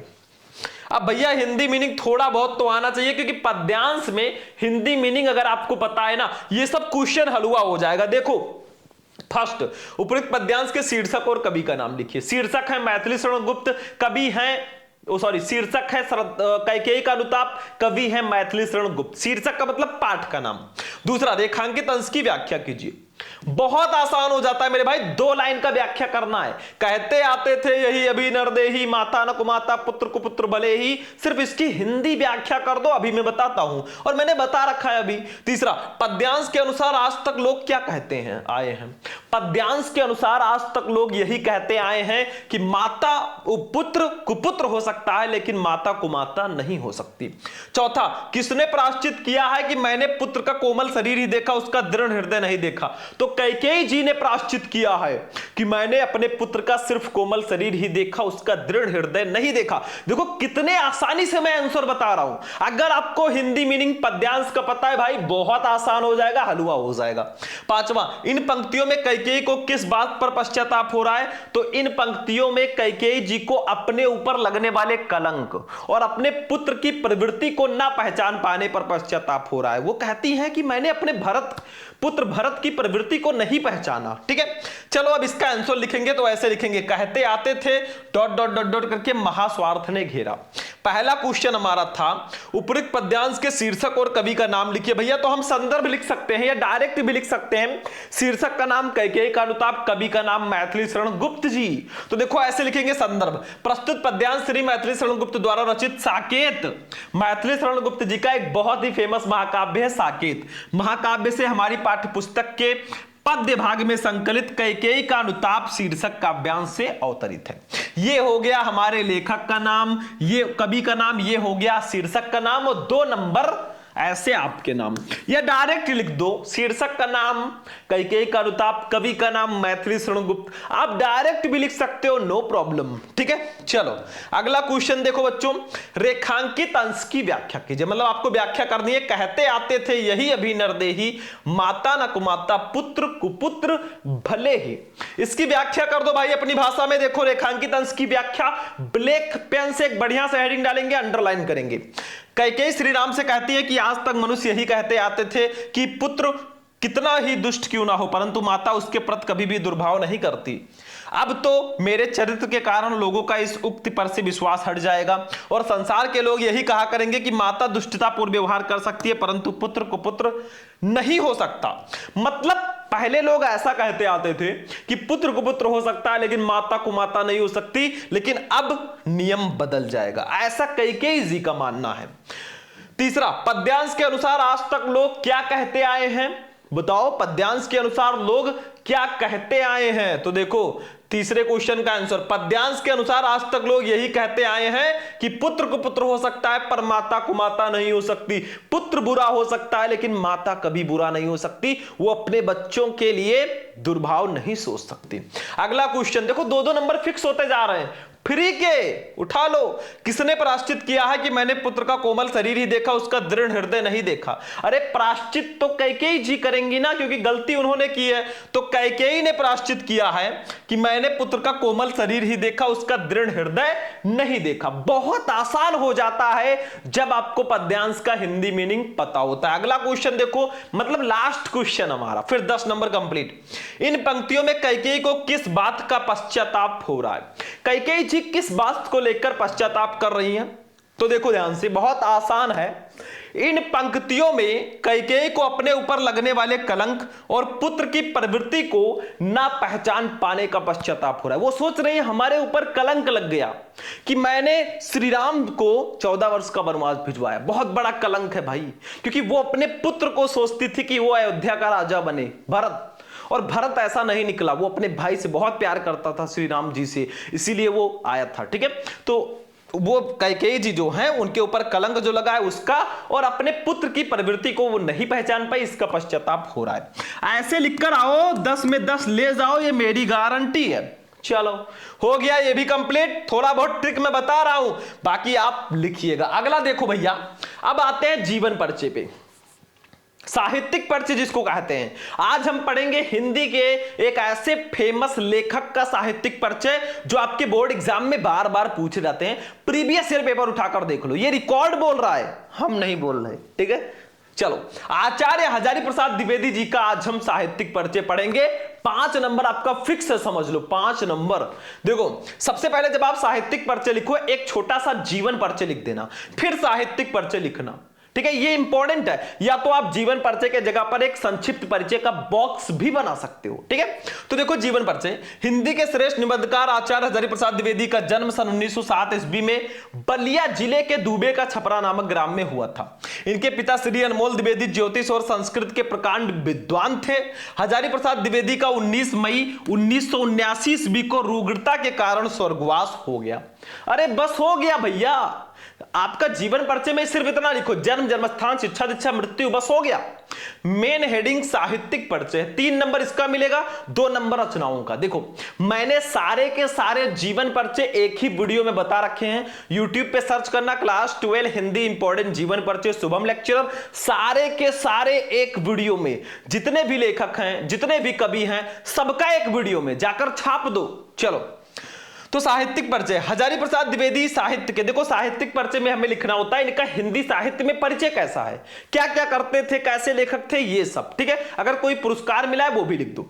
अब भैया हिंदी मीनिंग थोड़ा बहुत तो आना चाहिए, क्योंकि पद्यांश में हिंदी मीनिंग अगर आपको पता है ना, ये सब क्वेश्चन हलवा हो जाएगा। देखो फर्स्ट, उपयुक्त पद्यांश के शीर्षक और कवि का नाम लिखिए। शीर्षक है मैथिली शरण गुप्त, कवि हैं शीर्षक है कैकेयी का अनुताप, कवि है मैथिली शरण गुप्त। शीर्षक का मतलब पाठ का नाम। दूसरा, रेखांकित अंश की व्याख्या कीजिए। बहुत आसान हो जाता है मेरे भाई, 2 लाइन का व्याख्या करना है। कहते आते थे यही अभी नरदेही, माता न कुमाता, पुत्र कुपुत्र भले ही। सिर्फ इसकी हिंदी व्याख्या कर दो, अभी मैं बताता हूं, और मैंने बता रखा है अभी। तीसरा, पद्यांश के अनुसार आज तक लोग क्या कहते हैं आए हैं। पद्यांश के अनुसार आज तक लोग यही कहते आए हैं कि माता पुत्र कुपुत्र हो सकता है, लेकिन माता कुमाता नहीं हो सकती। चौथा, किसने प्रायश्चित किया है कि मैंने पुत्र का कोमल शरीर ही देखा, उसका दृढ़ हृदय नहीं देखा। तो कैकेयी जी ने प्रायश्चित किया है कि मैंने अपने पुत्र का सिर्फ कोमल शरीर ही देखा, उसका दृढ़ हृदय नहीं देखा। देखो कितने आसानी से मैं आंसर बता रहा हूं। अगर आपको हिंदी मीनिंग पद्यांश का पता है भाई, बहुत आसान हो जाएगा, हलवा हो जाएगा। पांचवा, इन पंक्तियों में कैकेयी को किस बात पर पश्चाताप हो रहा है। तो इन पंक्तियों में कैकेयी जी को अपने ऊपर लगने वाले कलंक और अपने पुत्र की प्रवृत्ति को ना पहचान पाने पर पश्चाताप हो रहा है। वो कहती हैं कि मैंने अपने पुत्र भरत की प्रवृत्ति को नहीं पहचाना। ठीक है, चलो अब इसका आंसर लिखेंगे तो ऐसे लिखेंगे, कहते आते थे डॉट डॉट डॉट डॉट करके महास्वार्थ ने घेरा। पहला क्वेश्चन हमारा था उपयुक्त पद्यांश के शीर्षक और कवि का नाम लिखिए। भैया तो हम संदर्भ लिख सकते हैं या डायरेक्ट भी लिख सकते हैं। शीर्षक का नाम कैकेयी का अनुताप, कवि का नाम मैथिली शरण गुप्त जी। तो देखो ऐसे लिखेंगे संदर्भ, प्रस्तुत पद्यांश श्री मैथिली शरण गुप्त द्वारा रचित साकेत। मैथिली शरण गुप्त जी का एक बहुत ही फेमस महाकाव्य है साकेत। महाकाव्य से हमारी पाठ्य पुस्तक के पद्य भाग में संकलित कैकेयी का अनुताप शीर्षक काव्यांश से अवतरित है। ये हो गया हमारे लेखक का नाम, ये कवि का नाम, ये हो गया शीर्षक का नाम, और 2 नंबर ऐसे आपके नाम, या डायरेक्ट लिख दो शीर्षक का नाम कैकेयी का अनुताप, कवि का नाम मैथिली शरण गुप्त। आप डायरेक्ट भी लिख सकते हो, नो प्रॉब्लम। ठीक है, चलो अगला क्वेश्चन देखो बच्चों, रेखांकित अंश की व्याख्या कीजिए। मतलब आपको व्याख्या करनी है, कहते आते थे यही अभी नरदेही, माता न कुमाता, पुत्र कुपुत्र भले ही। इसकी व्याख्या कर दो भाई अपनी भाषा में। देखो रेखांकित अंश की व्याख्या, ब्लैक पेन से एक बढ़िया सा हेडिंग डालेंगे, अंडरलाइन करेंगे। कैकेयी श्री राम से कहती है कि आज तक मनुष्य यही कहते आते थे कि पुत्र कितना ही दुष्ट क्यों ना हो, परंतु माता उसके प्रति कभी भी दुर्भाव नहीं करती। अब तो मेरे चरित्र के कारण लोगों का इस उक्ति पर से विश्वास हट जाएगा और संसार के लोग यही कहा करेंगे कि माता दुष्टतापूर्ण व्यवहार कर सकती है, परंतु पुत्र को पुत्र नहीं हो सकता। मतलब पहले लोग ऐसा कहते आते थे कि पुत्र को पुत्र हो सकता है, लेकिन माता को माता नहीं हो सकती, लेकिन अब नियम बदल जाएगा, ऐसा कैकेयी जी का मानना है। तीसरा, पद्यांश के अनुसार आज तक लोग क्या कहते आए हैं। बताओ पद्यांश के अनुसार लोग क्या कहते आए हैं। तो देखो तीसरे क्वेश्चन का आंसर, पद्यांश के अनुसार आज तक लोग यही कहते आए हैं कि पुत्र को पुत्र हो सकता है पर माता को माता नहीं हो सकती। पुत्र बुरा हो सकता है लेकिन माता कभी बुरा नहीं हो सकती, वो अपने बच्चों के लिए दुर्भाव नहीं सोच सकती। अगला क्वेश्चन देखो, 2-2 नंबर फिक्स होते जा रहे हैं, फ्री के उठा लो। किसने प्रायश्चित किया है कि मैंने पुत्र का कोमल शरीर ही देखा, उसका दृढ़ हृदय नहीं देखा? अरे प्रायश्चित तो कैकेयी जी करेंगी ना, क्योंकि गलती उन्होंने की है। तो कैकेयी ने प्रायश्चित किया है कि मैंने पुत्र का कोमल शरीर ही देखा, उसका दृढ़ हृदय नहीं देखा। बहुत आसान हो जाता है जब आपको पद्यांश का हिंदी मीनिंग पता होता है। अगला क्वेश्चन देखो, मतलब लास्ट क्वेश्चन हमारा, फिर 10 नंबर कंप्लीट। इन पंक्तियों में कैकेयी को किस बात का पश्चाताप हो रहा है? कैकेयी किस बात को लेकर पश्चाताप कर रही हैं? तो देखो ध्यान से, बहुत आसान है। इन पंक्तियों में कैकेयी को अपने ऊपर लगने वाले कलंक और पुत्र की प्रवृत्ति को ना पहचान पाने का पश्चाताप हो रहा है। वो सोच रही है हमारे ऊपर कलंक लग गया कि मैंने श्री राम को 14 वर्ष का वनवास भिजवाया, बहुत बड़ा कलंक है भाई, क्योंकि वो अपने पुत्र को सोचती थी कि वो अयोध्या का राजा बने, भरत। और भरत ऐसा नहीं निकला, वो अपने भाई से बहुत प्यार करता था, श्री राम जी से, इसीलिए वो आया था। ठीक है, तो वो कैकेयी जी जो हैं उनके ऊपर कलंक जो लगा है उसका, और अपने पुत्र की प्रवृत्ति को वो नहीं पहचान पाई, इसका पश्चाताप हो रहा है। ऐसे लिखकर आओ, 10 में 10 ले जाओ, ये मेरी गारंटी है। चलो हो गया ये भी कंप्लीट। थोड़ा बहुत ट्रिक मैं बता रहा हूं, बाकी आप लिखिएगा। अगला देखो भैया, अब आते हैं जीवन परिचय पे, साहित्यिक परिचय जिसको कहते हैं। आज हम पढ़ेंगे हिंदी के एक ऐसे फेमस लेखक का साहित्यिक परिचय जो आपके बोर्ड एग्जाम में बार बार पूछे जाते हैं। प्रीवियस ईयर पेपर उठाकर देख लो, ये रिकॉर्ड बोल रहा है, हम नहीं बोल रहे। ठीक है, चलो आचार्य हजारी प्रसाद द्विवेदी जी का आज हम साहित्यिक परिचय पढ़ेंगे। 5 नंबर आपका फिक्स है, समझ लो 5 नंबर। देखो सबसे पहले जब आप साहित्यिक परिचय लिखो, एक छोटा सा जीवन परिचय लिख देना, फिर साहित्यिक परिचय लिखना। ठीक है, ये इंपॉर्टेंट है। या तो आप जीवन परिचय के जगह पर एक संक्षिप्त परिचय का बॉक्स भी बना सकते हो। ठीक है, तो देखो जीवन परिचय, हिंदी के श्रेष्ठ निबंधकार आचार्य हजारी प्रसाद द्विवेदी का जन्म सन 1907 ईस्वी में बलिया जिले के दूबे का छपरा नामक ग्राम में हुआ था। इनके पिता श्री अनमोल द्विवेदी ज्योतिष और संस्कृत के प्रकांड विद्वान थे। हजारी प्रसाद द्विवेदी का 19 मई 1979 ईस्वी को रुग्णता के कारण स्वर्गवास हो गया। अरे बस हो गया भैया, आपका जीवन परिचय में सिर्फ इतना लिखो, जन्म, जन्मस्थान, शिक्षा दीक्षा, मृत्यु, बस हो गया। मेन हेडिंग साहित्यिक परिचय, 3 नंबर इसका मिलेगा, 2 नंबर रचनाओं का। देखो मैंने सारे के सारे जीवन परिचय एक ही वीडियो में बता रखे हैं, यूट्यूब पे सर्च करना, क्लास 12 हिंदी इंपॉर्टेंट जीवन परिचय शुभम लेक्चरर, सारे के सारे एक वीडियो में, जितने भी लेखक हैं, जितने भी कवि हैं, सबका एक वीडियो में जाकर छाप दो। चलो तो साहित्यिक परिचय, हजारी प्रसाद द्विवेदी साहित्य के, देखो साहित्यिक परिचय में हमें लिखना होता है इनका हिंदी साहित्य में परिचय कैसा है, क्या क्या करते थे, कैसे लेखक थे, ये सब। ठीक है, अगर कोई पुरस्कार मिला है वो भी लिख दो।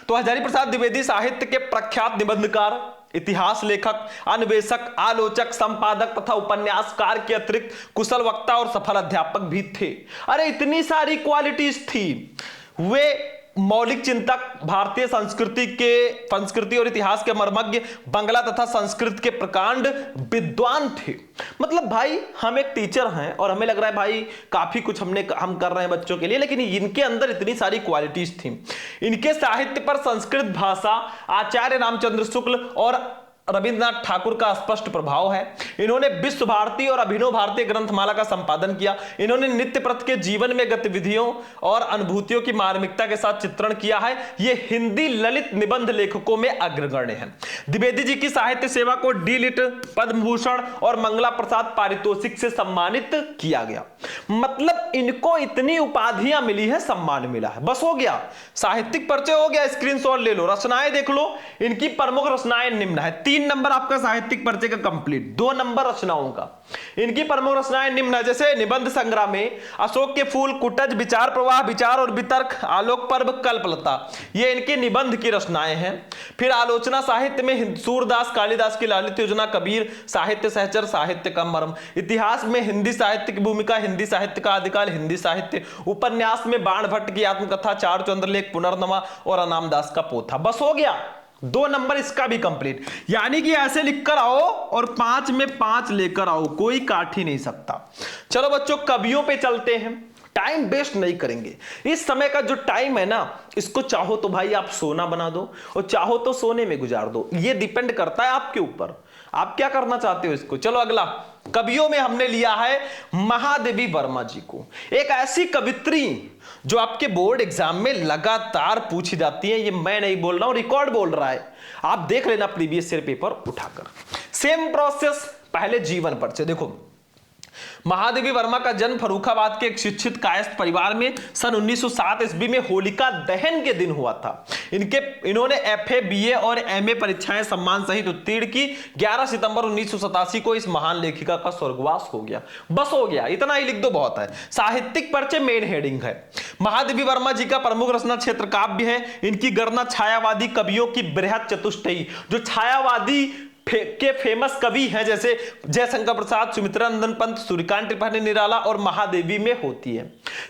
तो हजारी प्रसाद द्विवेदी साहित्य के प्रख्यात निबंधकार, इतिहास लेखक, अन्वेषक, आलोचक, संपादक तथा उपन्यासकार के अतिरिक्त कुशल वक्ता और सफल अध्यापक भी थे। अरे इतनी सारी क्वालिटीज थी। वे मौलिक चिंतक, भारतीय संस्कृति और इतिहास के मर्मज्ञ, बंगला तथा संस्कृत के प्रकांड विद्वान थे। मतलब भाई हम एक टीचर हैं और हमें लग रहा है भाई काफी कुछ हम कर रहे हैं बच्चों के लिए, लेकिन इनके अंदर इतनी सारी क्वालिटीज थी। इनके साहित्य पर संस्कृत भाषा, आचार्य रामचंद्र शुक्ल और रविंद्रनाथ ठाकुर का स्पष्ट प्रभाव है। इन्होंने विश्व भारती और अभिनव भारतीय ग्रंथमाला का संपादन किया। इन्होंने नित्य प्रत के जीवन में गतिविधियों और अनुभूतियों की मार्मिकता के साथ चित्रण किया है। ये हिंदी ललित निबंध लेखकों में अग्रगण्य हैं। द्विवेदी जी की साहित्य सेवा को डी.लिट, पद्म भूषण और मंगला प्रसाद पारितोषिक से सम्मानित किया गया। मतलब इनको इतनी उपाधियां मिली है, सम्मान मिला है। बस हो गया, साहित्यिक परिचय हो गया, स्क्रीनशॉट ले लो। रचनाएं देख लो, इनकी प्रमुख रचनाएं निम्न है। 3 नंबर आपका साहित्यिक परिचय का कंप्लीट, 2 नंबर रचनाओं का। इनकी प्रमुख रचनाएं निम्न है, जैसे निबंध संग्रह में अशोक के फूल, कुटज, विचार प्रवाह, विचार और वितर्क, आलोक पर्व, कल्पलता, ये इनके निबंध की रचनाएं हैं। फिर आलोचना साहित्य में सूरदास, कालिदास की लालित योजना, कबीर, साहित्य सहचर, साहित्य का मर्म। इतिहास में हिंदी साहित्य की भूमिका, हिंदी साहित्य का आदिकाल, हिंदी साहित्य। उपन्यास में बाण भट्ट की आत्मकथा, चार चंद्रलेख, पुनर्नवा और अनामदास का पोथा। बस हो गया, 2 नंबर इसका भी कंप्लीट। यानी कि ऐसे लिखकर आओ और 5 में 5 लेकर आओ, कोई काट ही नहीं सकता। चलो बच्चों कवियों पे चलते हैं। टाइम वेस्ट नहीं करेंगे। इस समय का जो टाइम है ना, इसको चाहो तो भाई आप सोना बना दो और चाहो तो सोने में गुजार दो, ये डिपेंड करता है आपके ऊपर, आप क्या करना चाहते हो इसको। चलो अगला, कवियों में हमने लिया है महादेवी वर्मा जी को, एक ऐसी कवित्री जो आपके बोर्ड एग्जाम में लगातार पूछी जाती है। ये मैं नहीं बोल रहा हूं, रिकॉर्ड बोल रहा है, आप देख लेना प्रीवियस ईयर पेपर उठाकर। सेम प्रोसेस, पहले जीवन परिचय देखो। महादेवी वर्मा का जन्म फर्रुखाबाद के एक शिक्षित कायस्थ परिवार में सन 1907 ईस्वी में होलिका दहन के दिन हुआ था। इन्होंने एफए, बीए और एमए परीक्षाएं सम्मान सहित उत्तीर्ण की। 11 सितंबर 1987 को इस महान लेखिका का स्वर्गवास हो गया। बस हो गया, इतना ही लिख दो, बहुत है। साहित्यिक परिचय मेन हेडिंग है। महादेवी वर्मा जी का प्रमुख रचना क्षेत्र काव्य है। इनकी गणना छायावादी कवियों की बृहद चतुष्टयी, जो छायावादी के फेमस कवि हैं जैसे जयशंकर प्रसाद, सुमित्रा नंदन पंत, सूर्यकांत त्रिपाठी निराला और महादेवी में होती है।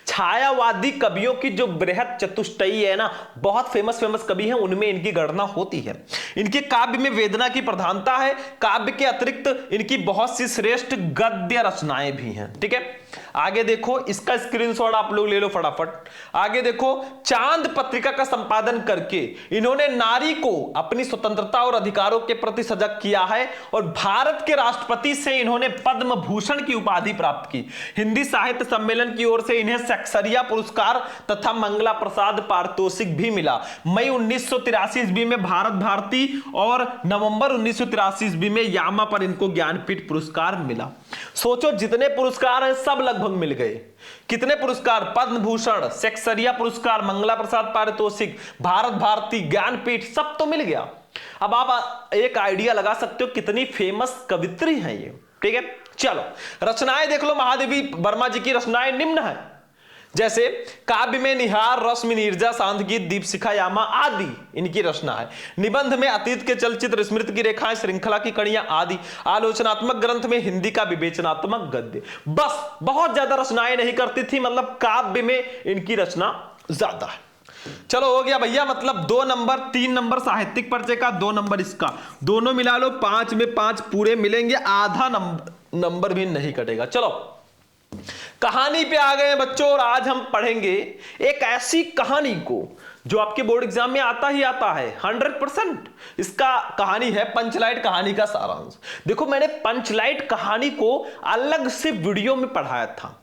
छायावादी कवियों की जो बृहद चतुष्टयी है ना, बहुत फेमस कवि हैं, उनमें इनकी गणना होती है। इनके काव्य में वेदना की प्रधानता है। काव्य के अतिरिक्त इनकी बहुत सी श्रेष्ठ गद्य रचनाएं भी हैं। ठीक है, आगे देखो, इसका स्क्रीनशॉट आप लोग ले लो फटाफट। आगे देखो, चांद पत्रिका का संपादन करके इन्होंने नारी को अपनी स्वतंत्रता और अधिकारों के प्रति सजग किया है और भारत के राष्ट्रपति से इन्होंने पद्म भूषण की उपाधि प्राप्त की। हिंदी साहित्य सम्मेलन की ओर से इन्हें सेक्सरिया पुरस्कार तथा मंगला प्रसाद पारितोषिक भी मिला। मई 1983 ईस्वी में भारत भारती और नवंबर 1983 ईस्वी में यामा पर इनको ज्ञानपीठ पुरस्कार मिला। सोचो, जितने पुरस्कार हैं सब लगभग मिल गए। कितने पुरस्कार? पद्म भूषण, सेक्सरिया पुरस्कार, मंगला प्रसाद पारितोषिक, भारत भारती, ज्ञानपीठ, सब तो मिल गया। अब आप एक आइडिया लगा सकते हो कितनी फेमस कवित्री हैं ये। ठीक है, चलो रचनाएं देख लो। महादेवी वर्मा जी की रचनाएं निम्न है, जैसे काव्य में निहार, रश्मि नीरजा, शांत गीत, दीपशिखा, यामा आदि इनकी रचना है। निबंध में अतीत के चलचित्र, स्मृति की रेखाएं, श्रृंखला की कड़ियां आदि। आलोचनात्मक ग्रंथ में हिंदी का विवेचनात्मक गद्य। बस, बहुत ज्यादा रचनाएं नहीं करती थी, मतलब काव्य में इनकी रचना ज्यादा है। चलो हो गया भैया, मतलब 2 नंबर 3 नंबर साहित्यिक परिचय का, 2 नंबर इसका, दोनों मिला लो, 5 में 5 पूरे मिलेंगे, आधा नंबर भी नहीं कटेगा। चलो कहानी पे आ गए बच्चों, और आज हम पढ़ेंगे एक ऐसी कहानी को जो आपके बोर्ड एग्जाम में आता ही आता है 100%। इसका कहानी है पंचलाइट कहानी का सारांश। देखो, मैंने पंचलाइट कहानी को अलग से वीडियो में पढ़ाया था।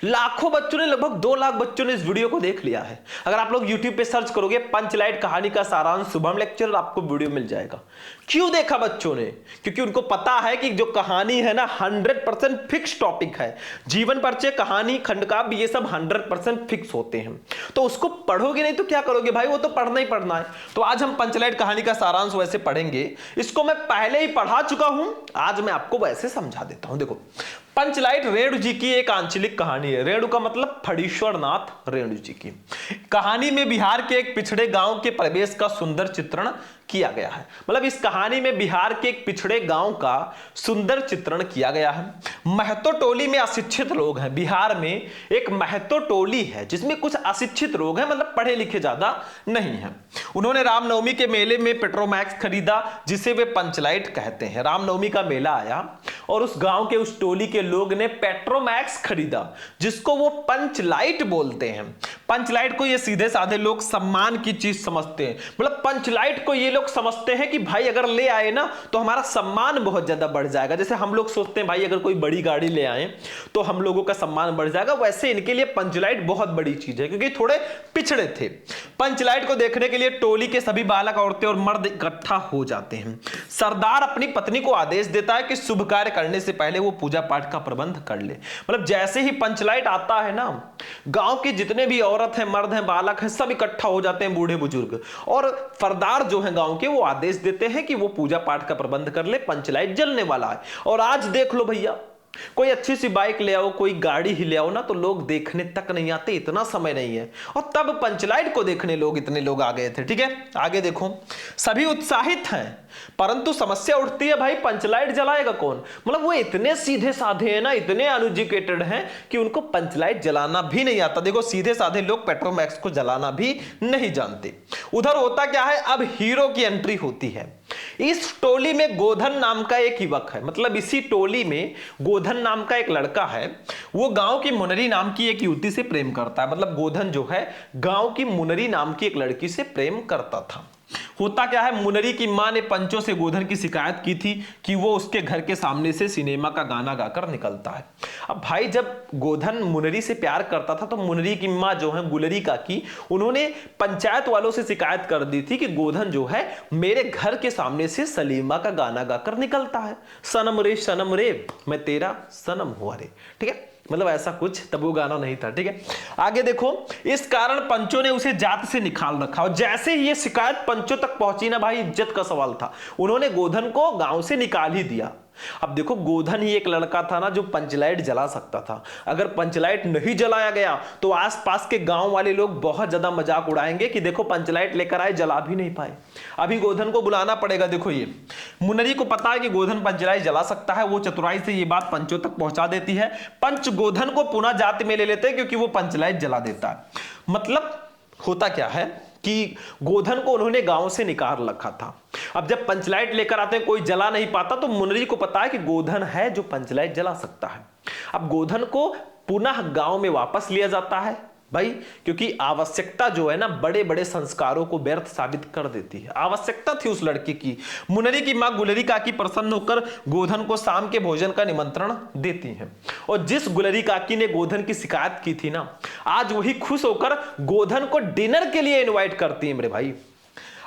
लाखों बच्चों ने, लगभग 2 लाख बच्चों ने इस वीडियो को देख लिया है। अगर आप लोग YouTube पे सर्च करोगे पंचलाइट कहानी का सारांश शुभम लेक्चर, आपको वीडियो मिल जाएगा। क्यों देखा बच्चों ने? क्योंकि उनको पता है कि जो कहानी है ना 100% फिक्स टॉपिक है। जीवन परिचय, कहानी, खंडकाव्य, ये सब 100% फिक्स होते हैं, तो उसको पढ़ोगे नहीं तो क्या करोगे भाई, वो तो पढ़ना ही पढ़ना है। तो आज हम पंचलाइट कहानी का सारांश वैसे पढ़ेंगे। इसको मैं पहले ही पढ़ा चुका हूं, आज मैं आपको वैसे समझा देता हूं। देखो, पंचलाइट रेणु जी की एक आंचलिक कहानी है। रेणु का मतलब फणीश्वर नाथ रेणु जी की कहानी में बिहार के एक पिछड़े गांव के प्रवेश का सुंदर चित्रण किया गया है। मतलब इस कहानी में बिहार के एक पिछड़े गांव का सुंदर चित्रण किया गया है। महतो टोली में अशिक्षित लोग हैं। बिहार में एक महतो टोली है जिसमें कुछ अशिक्षित लोग हैं, मतलब पढ़े लिखे ज्यादा नहीं हैं। उन्होंने रामनवमी के मेले में पेट्रोमैक्स खरीदा, जिसे वे पंचलाइट कहते हैं। रामनवमी का मेला आया और उस गांव के उस टोली के लोग ने पेट्रोमैक्स खरीदा, जिसको वो पंचलाइट बोलते हैं। पंचलाइट को ये सीधे साधे लोग सम्मान की चीज समझते हैं। मतलब पंचलाइट को ये लोग समझते हैं कि भाई अगर ले आए ना तो हमारा सम्मान बहुत ज्यादा बढ़ जाएगा। जैसे हम लोग सोचते हैं भाई अगर कोई बड़ी गाड़ी ले आए तो हम लोगों का सम्मान बढ़ जाएगा, वैसे इनके लिए पंचलाइट बहुत बड़ी चीज है, क्योंकि थोड़े पिछड़े थे। पंचलाइट को देखने के लिए टोली के सभी बालक, औरतें और मर्द इकट्ठा हो जाते हैं। सरदार अपनी पत्नी को आदेश देता है कि शुभ कार्य करने से पहले वो पूजा पाठ का प्रबंध कर ले। मतलब जैसे ही पंचलाइट आता है ना, गांव के जितने भी औरत हैं, मर्द हैं, बालक हैं, सब इकट्ठा हो जाते हैं, बूढ़े बुजुर्ग, और सरदार जो है गांव के, वो आदेश देते हैं कि वो पूजा पाठ का प्रबंध कर ले, पंचलाइट जलने वाला है। और आज देख लो भैया, कोई अच्छी सी बाइक ले आओ, कोई गाड़ी ही ले आओ ना, तो लोग देखने तक नहीं आते, इतना समय नहीं है। और तब पंचलाइट को देखने इतने लोग आ गए थे। ठीक है, आगे देखो, सभी उत्साहित हैं, परंतु समस्या उठती है भाई पंचलाइट जलाएगा कौन। मतलब वो इतने सीधे साधे हैं ना, इतने अनएजुकेटेड हैं कि उनको पंचलाइट जलाना भी नहीं आता। देखो, सीधे साधे लोग पेट्रोमैक्स को जलाना भी नहीं जानते। उधर होता क्या है, अब हीरो की एंट्री होती है। इस टोली में गोधन नाम का एक युवक है, मतलब इसी टोली में गोधन नाम का एक लड़का है। वो गांव की मुनरी नाम की एक युवती से प्रेम करता है, मतलब गोधन जो है गांव की मुनरी नाम की एक लड़की से प्रेम करता था। होता क्या है, मुनरी की मां ने पंचों से गोधन की शिकायत की थी कि वो उसके घर के सामने से सिनेमा का गाना गाकर निकलता है। अब भाई जब गोधन मुनरी से प्यार करता था तो मुनरी की मां जो है गुलरी काकी, उन्होंने पंचायत वालों से शिकायत कर दी थी कि गोधन जो है मेरे घर के सामने से सलीमा का गाना गाकर निकलता है, सनम रे मैं तेरा सनम हुआ रे। ठीक है, मतलब ऐसा कुछ, तब वो गाना नहीं था। ठीक है, आगे देखो, इस कारण पंचों ने उसे जात से निकाल रखा और जैसे ही ये शिकायत पंचों तक पहुंची ना भाई, इज्जत का सवाल था, उन्होंने गोधन को गांव से निकाल ही दिया। अब देखो, गोधन ही एक लड़का था ना जो पंचलाइट जला सकता था। अगर पंचलाइट नहीं जलाया गया तो आसपास के गांव वाले लोग बहुत ज्यादा मजाक उड़ाएंगे कि देखो पंचलाइट लेकर आए, जला भी नहीं पाए। अभी गोधन को बुलाना पड़ेगा। देखो, ये मुनरी को पता है कि गोधन पंचलाइट जला सकता है, वो चतुराई से ये बात पंचों तक पहुंचा देती है। पंच गोधन को पुनः जाति में ले लेते हैं क्योंकि वो पंचलाइट जला देता है। मतलब होता क्या है कि गोधन को उन्होंने गांव से निकाल रखा था। अब जब पंचलाइट लेकर आते हैं, कोई जला नहीं पाता, तो मुनरी को पता है कि गोधन है जो पंचलाइट जला सकता है। अब गोधन को पुनः गांव में वापस लिया जाता है भाई, क्योंकि आवश्यकता जो है ना बड़े बड़े संस्कारों को व्यर्थ साबित कर देती है। आवश्यकता थी उस लड़की की। मुनरी की मां गुलरी काकी प्रसन्न होकर गोधन को शाम के भोजन का निमंत्रण देती हैं, और जिस गुलरी काकी ने गोधन की शिकायत की थी ना, आज वही खुश होकर गोधन को डिनर के लिए इन्वाइट करती है मेरे भाई।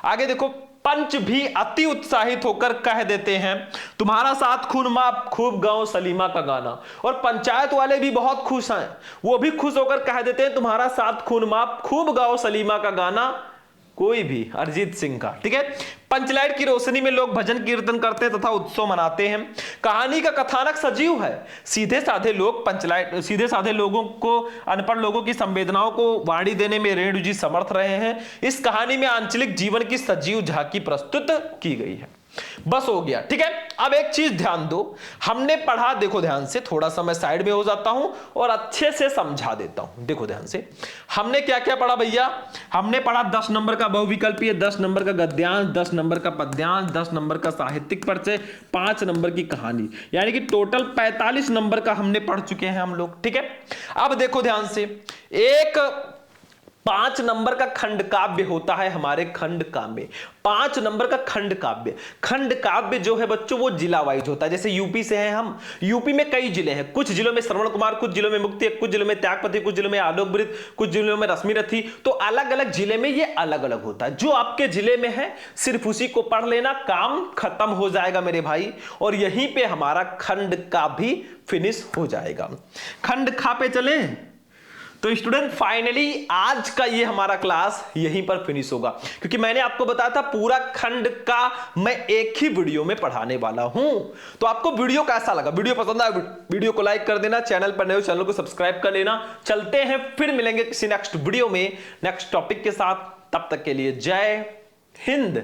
आगे देखो, पंच भी अति उत्साहित होकर कह देते हैं तुम्हारा साथ खून माप खूब गाओ सलीमा का गाना। और पंचायत वाले भी बहुत खुश हैं, वो भी खुश होकर कह देते हैं तुम्हारा साथ खून माप खूब गाओ सलीमा का गाना, कोई भी, अरिजीत सिंह का। ठीक है, पंचलाइट की रोशनी में लोग भजन कीर्तन करते हैं तथा उत्सव मनाते हैं। कहानी का कथानक सजीव है। सीधे साधे लोगों को, अनपढ़ लोगों की संवेदनाओं को वाणी देने में रेणु जी समर्थ रहे हैं। इस कहानी में आंचलिक जीवन की सजीव झांकी प्रस्तुत की गई है। बस हो गया। ठीक है, अब एक चीज ध्यान दो, हमने पढ़ा, देखो ध्यान से, थोड़ा सा मैं साइड में हो जाता हूं और अच्छे से समझा देता हूं। देखो ध्यान से, हमने क्या क्या पढ़ा भैया? हमने पढ़ा 10 नंबर का बहुविकल्पीय, 10 नंबर का गद्यांश, 10 नंबर का पद्यांश, 10 नंबर का साहित्यिक परिचय, 5 नंबर की कहानी, यानी कि टोटल 45 नंबर का हमने पढ़ चुके हैं हम लोग। ठीक है, अब देखो ध्यान से, एक 5 नंबर का खंड काव्य होता है हमारे खंड काव्य। 5 नंबर का खंड काव्य, खंड काव्य जो है बच्चों वो जिला वाइज होता है। जैसे यूपी से हैं हम, यूपी में कई जिले हैं, कुछ जिलों में श्रवण कुमार, कुछ जिलों में मुक्ति, कुछ जिलों में त्यागपति, कुछ जिलों में आलोकवृत, कुछ जिलों में रश्मिरथी। तो अलग अलग जिले में ये अलग अलग होता है। जो आपके जिले में है सिर्फ उसी को पढ़ लेना, काम खत्म हो जाएगा मेरे भाई, और यहीं पे हमारा खंड का भी फिनिश हो जाएगा। खंड खा पे चले तो स्टूडेंट फाइनली आज का ये हमारा क्लास यहीं पर फिनिश होगा, क्योंकि मैंने आपको बताया था पूरा खंड का मैं एक ही वीडियो में पढ़ाने वाला हूं। तो आपको वीडियो कैसा लगा? वीडियो पसंद आया वीडियो को लाइक कर देना, चैनल पर नए हो चैनल को सब्सक्राइब कर लेना। चलते हैं, फिर मिलेंगे किसी नेक्स्ट वीडियो में नेक्स्ट टॉपिक के साथ। तब तक के लिए जय हिंद।